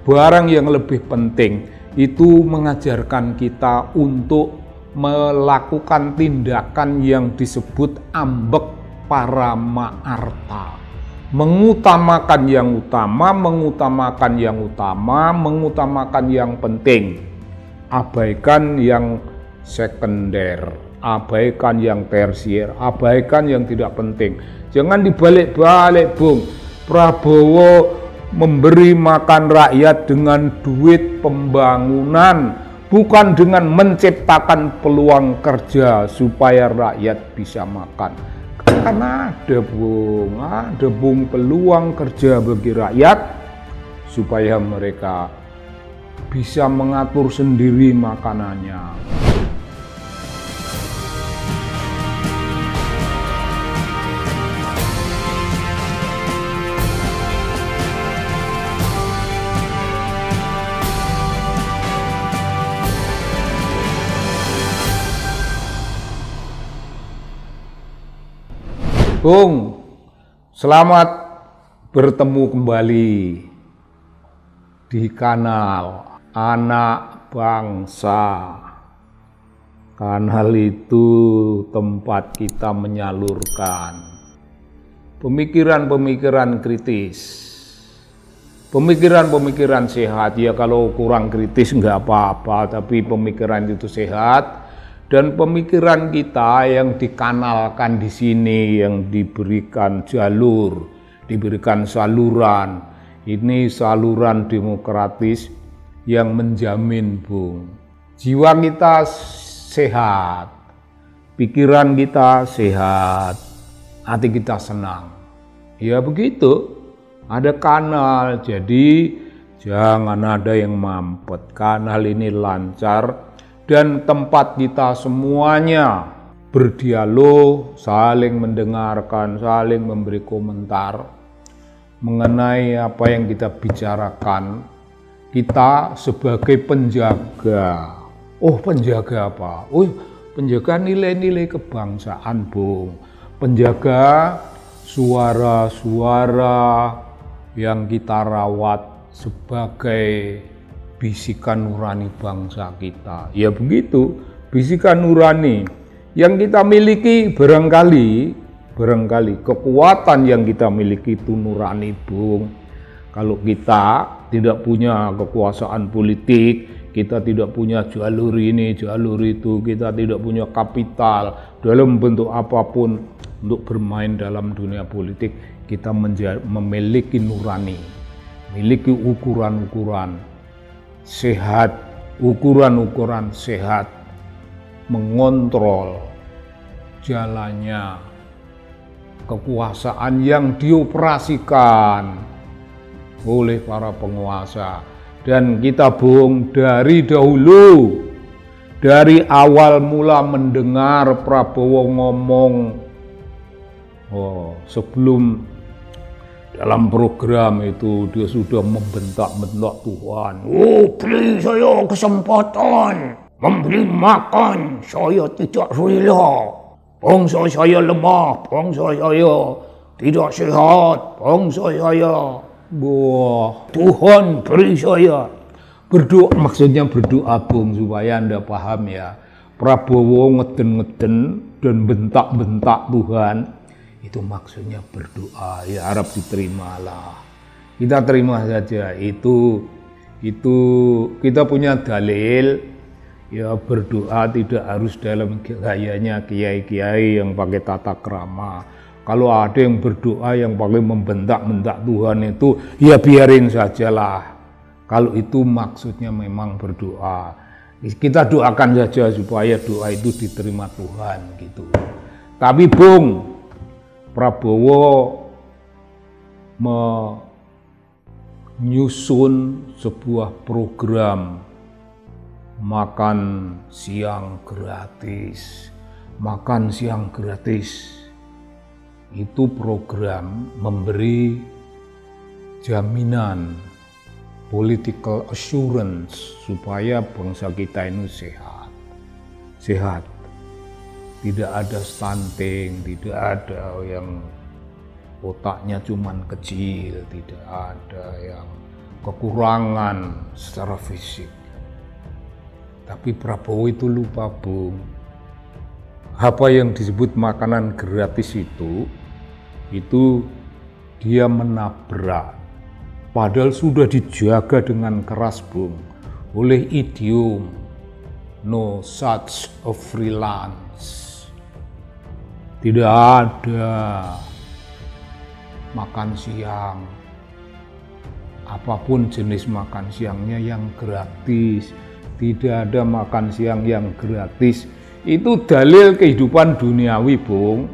barang yang lebih penting itu mengajarkan kita untuk melakukan tindakan yang disebut ambek parama-artha. Mengutamakan yang utama, mengutamakan yang utama, mengutamakan yang penting. Abaikan yang sekunder, abaikan yang tersier, abaikan yang tidak penting. Jangan dibalik-balik, Bung. Prabowo memberi makan rakyat dengan duit pembangunan, bukan dengan menciptakan peluang kerja supaya rakyat bisa makan. Kan ada Bung peluang kerja bagi rakyat supaya mereka bisa mengatur sendiri makanannya. Bung, selamat bertemu kembali di kanal Anak Bangsa. Kanal itu tempat kita menyalurkan pemikiran-pemikiran kritis, pemikiran-pemikiran sehat. Ya kalau kurang kritis nggak apa-apa, tapi pemikiran itu sehat. Dan pemikiran kita yang dikanalkan di sini, yang diberikan jalur, diberikan saluran. Ini saluran demokratis yang menjamin, Bung, jiwa kita sehat, pikiran kita sehat, hati kita senang. Ya begitu, ada kanal, jadi jangan ada yang mampet. Kanal ini lancar. Dan tempat kita semuanya berdialog, saling mendengarkan, saling memberi komentar mengenai apa yang kita bicarakan. Kita sebagai penjaga. Oh, penjaga apa? Oh, penjaga nilai-nilai kebangsaan, Bung. Penjaga suara-suara yang kita rawat sebagai bisikan nurani bangsa kita. Ya begitu, bisikan nurani yang kita miliki barangkali kekuatan yang kita miliki itu nurani, Bung. Kalau kita tidak punya kekuasaan politik, kita tidak punya jalur ini, jalur itu, kita tidak punya kapital dalam bentuk apapun untuk bermain dalam dunia politik, kita memiliki nurani, memiliki ukuran-ukuran sehat, ukuran-ukuran sehat, mengontrol jalannya kekuasaan yang dioperasikan oleh para penguasa. Dan kita, Bung, dari dahulu, dari awal mula mendengar Prabowo ngomong, sebelum dalam program itu dia sudah membentak-bentak Tuhan. Oh, beri saya kesempatan, memberi makan, saya tidak rela. Bangsa saya lemah, bangsa saya tidak sehat, bangsa saya. Wah, Tuhan beri saya. Berdoa, maksudnya berdoa, Bung, supaya Anda paham ya. Prabowo ngeden-ngeden dan bentak-bentak Tuhan. Itu maksudnya berdoa, ya harap diterimalah. Kita terima saja, itu kita punya dalil, ya berdoa tidak harus dalam gayanya kiai-kiai yang pakai tata krama. Kalau ada yang berdoa yang pakai membentak-bentak Tuhan itu, ya biarin sajalah. Kalau itu maksudnya memang berdoa, kita doakan saja supaya doa itu diterima Tuhan gitu. Tapi Bung, Prabowo menyusun sebuah program makan siang gratis. Makan siang gratis itu program memberi jaminan political assurance supaya bangsa kita ini sehat. Tidak ada stunting, tidak ada yang otaknya cuman kecil, tidak ada yang kekurangan secara fisik. Tapi Prabowo itu lupa, Bung. Apa yang disebut makanan gratis itu dia menabrak. Padahal sudah dijaga dengan keras, Bung, oleh idiom no such a freelance. Tidak ada makan siang, apapun jenis makan siangnya yang gratis. Tidak ada makan siang yang gratis. Itu dalil kehidupan duniawi, Bung.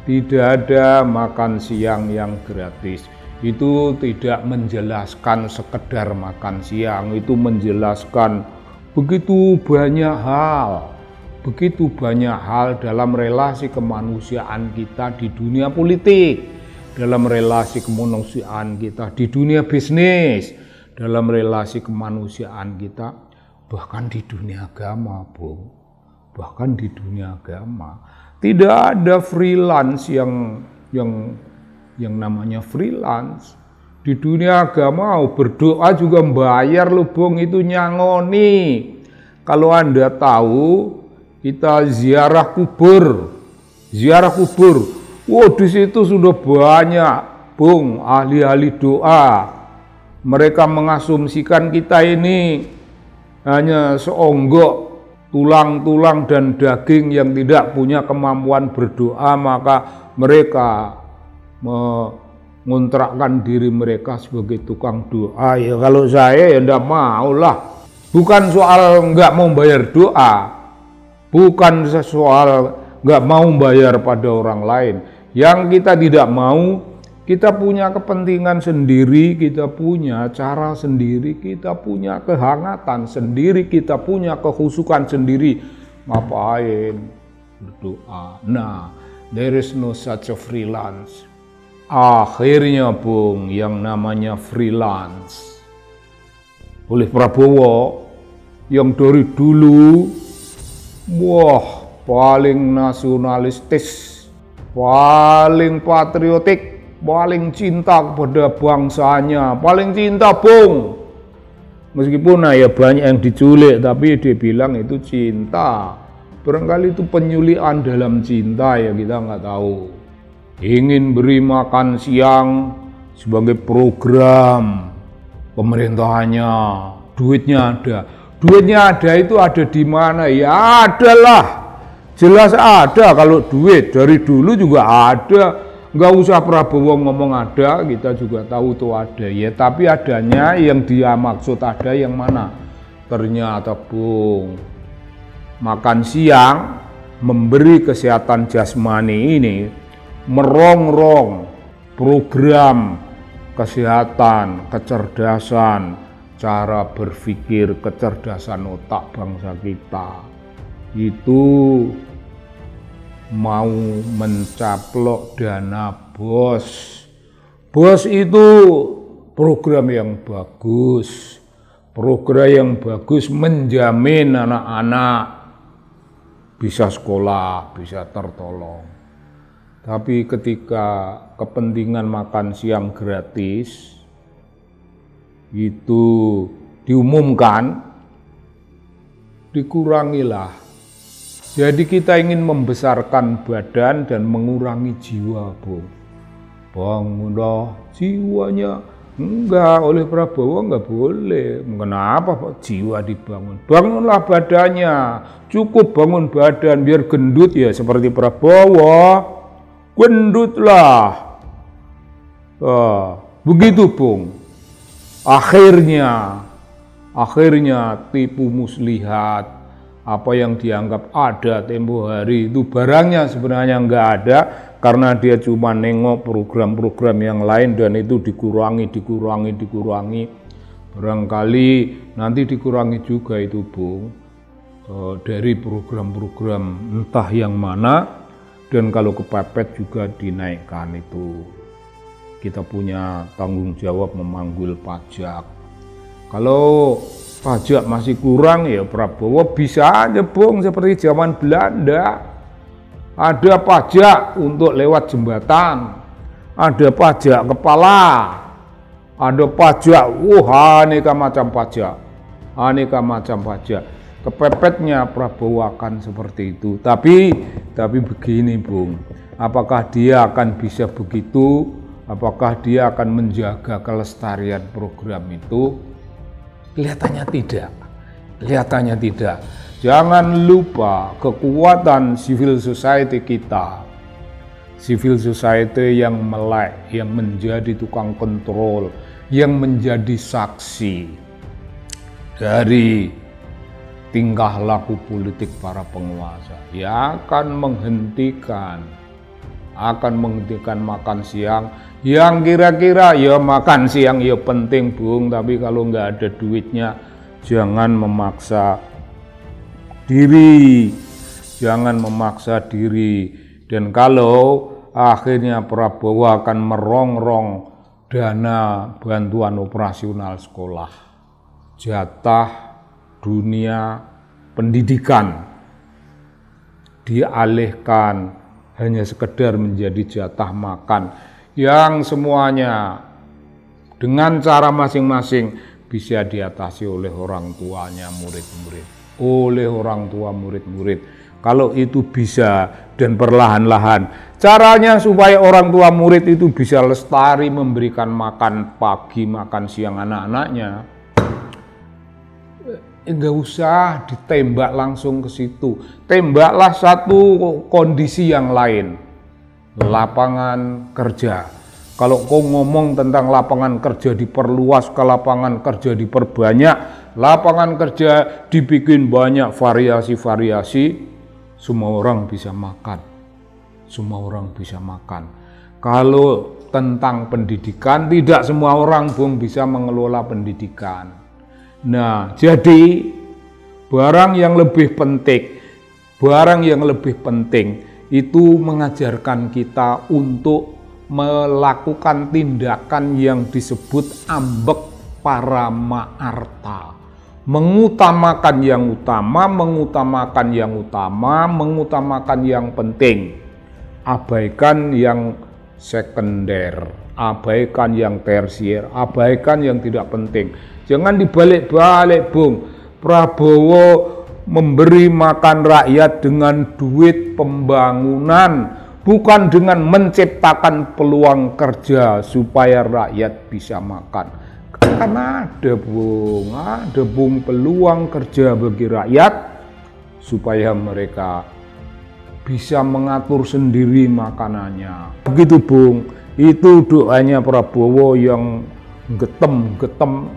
Tidak ada makan siang yang gratis. Itu tidak menjelaskan sekedar makan siang, itu menjelaskan begitu banyak hal. Begitu banyak hal dalam relasi kemanusiaan kita di dunia politik, dalam relasi kemanusiaan kita di dunia bisnis, dalam relasi kemanusiaan kita bahkan di dunia agama, Bung. Bahkan di dunia agama tidak ada freelance yang namanya freelance. Di dunia agama berdoa juga membayar loh, Bung, itu nyangoni. Kalau Anda tahu, kita ziarah kubur. Di situ sudah banyak, Bung, ahli-ahli doa. Mereka mengasumsikan kita ini hanya seonggok tulang-tulang dan daging yang tidak punya kemampuan berdoa, maka mereka mengontrakkan diri mereka sebagai tukang doa. Ya kalau saya ya enggak mau lah. Bukan soal enggak mau bayar doa, bukan soal enggak mau bayar pada orang lain. Yang kita tidak mau, kita punya kepentingan sendiri, kita punya cara sendiri, kita punya kehangatan sendiri, kita punya kehusukan sendiri. Ngapain berdoa? Nah, there is no such a freelance. Akhirnya, Bung, yang namanya freelance oleh Prabowo yang dari dulu paling nasionalistis, paling patriotik, paling cinta kepada bangsanya, paling cinta, Bung. Meskipun ya banyak yang diculik, tapi dia bilang itu cinta. Barangkali itu penyulian dalam cinta, ya kita nggak tahu. Ingin beri makan siang sebagai program pemerintahannya, duitnya ada. Duitnya ada itu ada di mana? Ya ada lah, jelas ada. Kalau duit dari dulu juga ada. Nggak usah Prabowo ngomong ada, kita juga tahu tuh ada ya. Tapi adanya yang dia maksud ada yang mana? Ternyata, Bung, makan siang memberi kesehatan jasmani ini merongrong program kesehatan, kecerdasan, cara berpikir, kecerdasan otak bangsa kita. Itu mau mencaplok dana BOS. BOS itu program yang bagus. Program yang bagus menjamin anak-anak bisa sekolah, bisa tertolong. Tapi ketika kepentingan makan siang gratis itu diumumkan, dikurangilah. Jadi kita ingin membesarkan badan dan mengurangi jiwa, Bung. Bangunlah jiwanya. Enggak, oleh Prabowo enggak boleh. Kenapa Pak jiwa dibangun? Bangunlah badannya. Cukup bangun badan biar gendut ya seperti Prabowo. Gendutlah. Begitu, Bung. Akhirnya tipu muslihat. Apa yang dianggap ada tempo hari itu barangnya sebenarnya enggak ada, karena dia cuma nengok program-program yang lain dan itu dikurangi. Barangkali nanti dikurangi juga itu, Bung, dari program-program entah yang mana, dan kalau kepepet juga dinaikkan itu. Kita punya tanggung jawab memanggul pajak. Kalau pajak masih kurang ya Prabowo bisa aja, Bung, seperti zaman Belanda. Ada pajak untuk lewat jembatan, ada pajak kepala, ada pajak, aneka macam pajak, aneka macam pajak. Kepepetnya Prabowo akan seperti itu. Tapi begini Bung, apakah dia akan bisa begitu? Apakah dia akan menjaga kelestarian program itu? Kelihatannya tidak. Kelihatannya tidak. Jangan lupa kekuatan civil society kita. Civil society yang melek, yang menjadi tukang kontrol, yang menjadi saksi dari tingkah laku politik para penguasa, ya akan menghentikan makan siang yang kira-kira ya makan siang ya penting Bung, tapi kalau nggak ada duitnya jangan memaksa diri, dan kalau akhirnya Prabowo akan merongrong dana bantuan operasional sekolah, jatah dunia pendidikan dialihkan hanya sekedar menjadi jatah makan yang semuanya dengan cara masing-masing bisa diatasi oleh orang tuanya murid-murid, oleh orang tua murid-murid. Kalau itu bisa dan perlahan-lahan, caranya supaya orang tua murid itu bisa lestari memberikan makan pagi, makan siang anak-anaknya. Enggak usah ditembak langsung ke situ. Tembaklah satu kondisi yang lain. Lapangan kerja. Kalau kau ngomong tentang lapangan kerja diperluas, ke lapangan kerja diperbanyak, lapangan kerja dibikin banyak variasi-variasi, semua orang bisa makan. Semua orang bisa makan. Kalau tentang pendidikan, tidak semua orang Bung bisa mengelola pendidikan. Nah, jadi barang yang lebih penting itu mengajarkan kita untuk melakukan tindakan yang disebut ambek para ma'arta. Mengutamakan yang utama, mengutamakan yang penting. Abaikan yang sekunder, abaikan yang tersier, abaikan yang tidak penting. Jangan dibalik-balik Bung. Prabowo memberi makan rakyat dengan duit pembangunan, bukan dengan menciptakan peluang kerja supaya rakyat bisa makan. Kan ada Bung peluang kerja bagi rakyat supaya mereka bisa mengatur sendiri makanannya. Begitu Bung, itu doanya Prabowo yang getem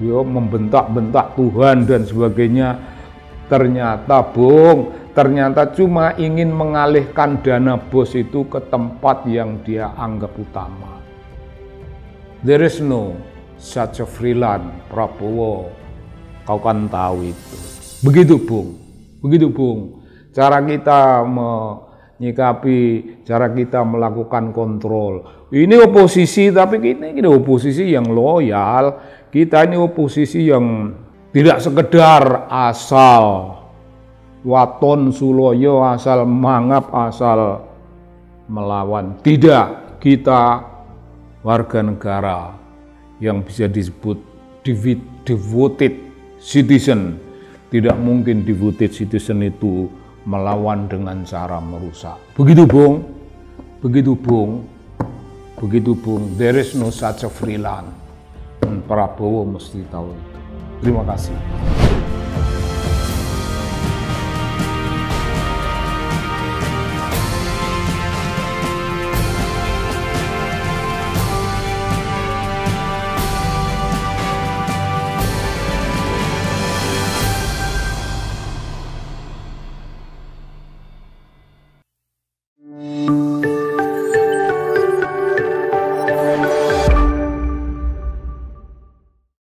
ya, membentak-bentak Tuhan dan sebagainya. Ternyata cuma ingin mengalihkan dana BOS itu ke tempat yang dia anggap utama. There is no such a freelance Prabowo, kau kan tahu itu. Begitu Bung, cara kita menyikapi, cara kita melakukan kontrol. Ini oposisi, tapi ini oposisi yang loyal. Kita ini oposisi yang tidak sekedar asal waton suloyo, asal mangap, asal melawan. Tidak, kita warga negara yang bisa disebut devoted citizen. Tidak mungkin devoted citizen itu melawan dengan cara merusak. Begitu Bung, there is no such a freelance. Prabowo mesti tahu itu. Terima kasih.